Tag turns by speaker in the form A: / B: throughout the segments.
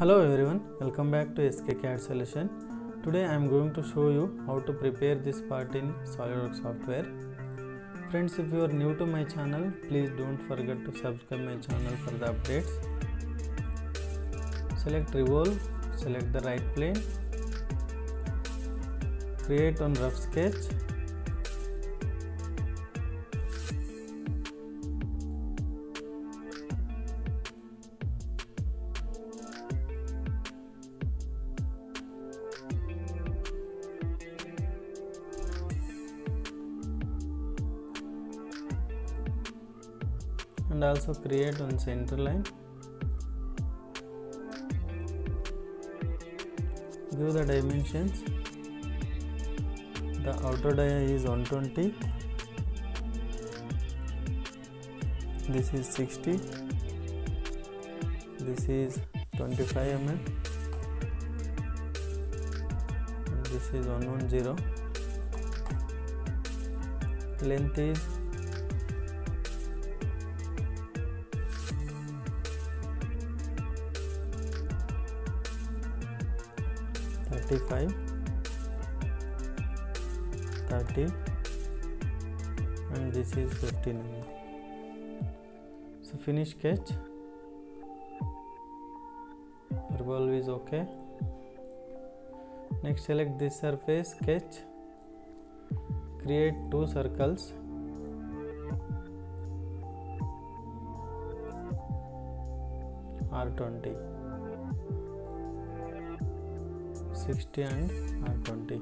A: Hello everyone, welcome back to SKCAD Solution. Today I am going to show you how to prepare this part in SolidWorks software. Friends, if you are new to my channel, please don't forget to subscribe my channel for the updates. Select revolve, select the right plane, create on rough sketch. And also create on center line. Give the dimensions. The outer dia is 120. This is 60. This is 25 mm. And this is 110. Length is 35, 30, and this is 15 mm. So finish sketch. Revolve is okay. Next select this surface, sketch, create two circles. R20, 60 and R20.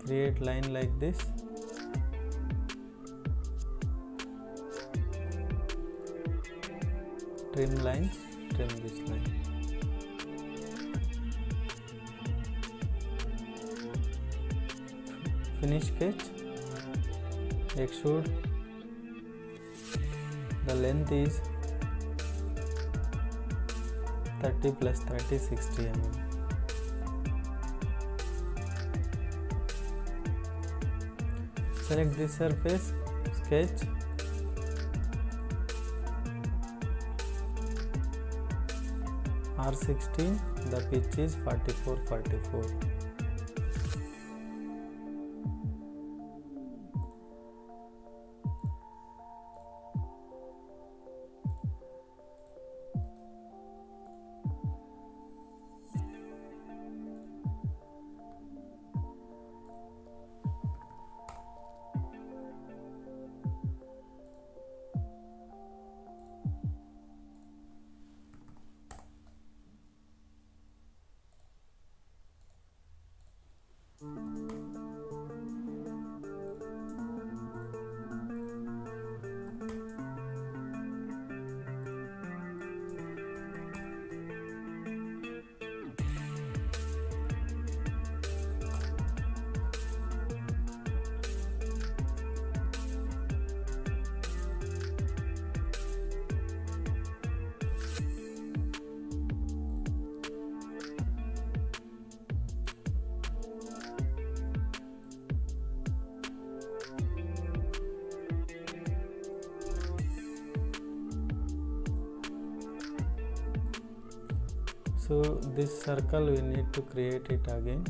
A: Create line like this. Trim lines, trim this line. Finish sketch, extrude. The length is 30 plus 30, 60 mm. Select this surface, sketch, R16, the pitch is 44, 44. So this circle we need to create it again.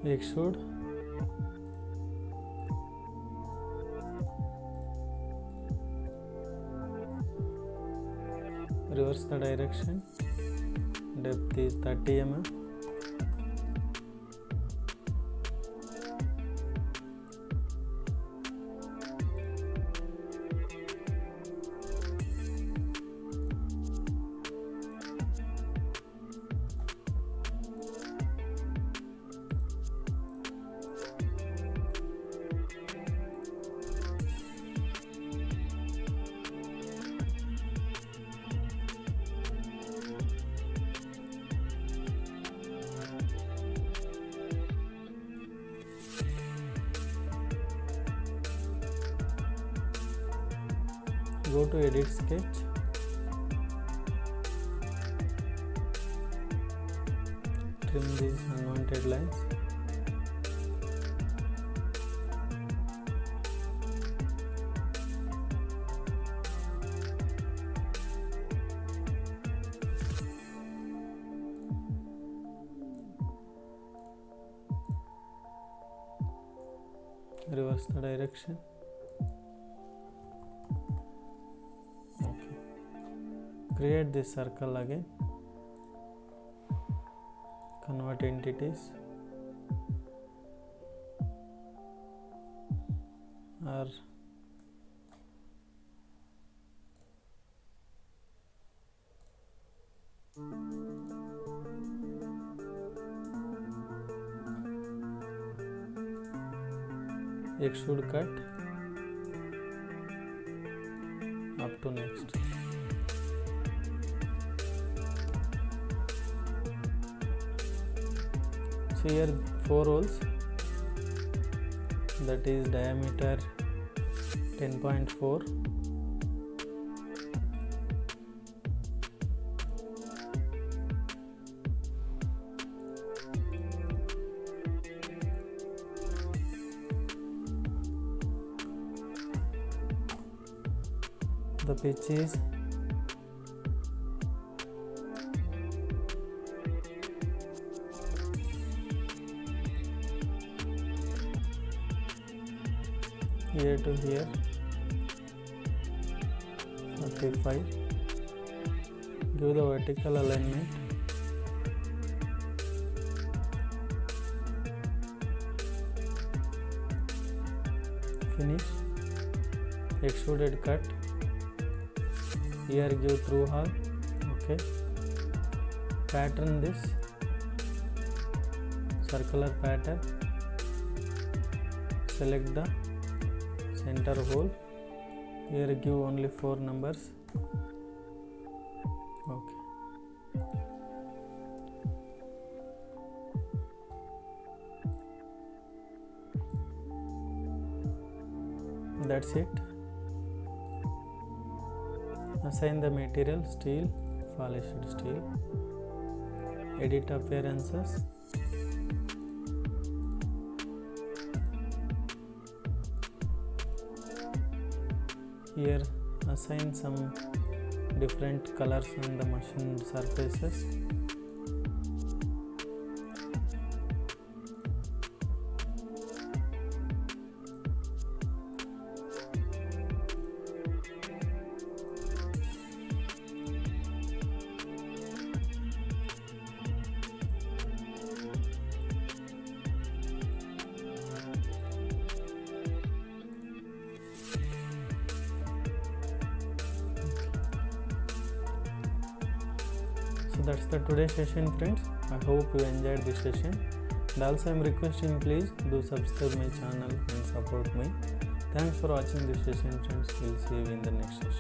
A: extrude, reverse the direction, depth is 30 mm. Go to edit sketch, trim these unwanted lines. Reverse the direction. Create this circle again, convert entities, or extrude cut up to next. So here 4 holes, that is diameter 10.4, the pitch is 'here to here 45. Give the vertical alignment. Finish. Extruded cut. Here give through hole. Okay. Pattern this circular pattern. Select the center hole. Here give only 4 numbers. Okay. That's it. Assign the material steel, polished steel. Edit appearances. Here assign some different colors on the machined surfaces. So that's the today's session, friends. I hope you enjoyed this session, and also I am requesting, please do subscribe my channel and support me. Thanks for watching this session, friends. We'll see you in the next session.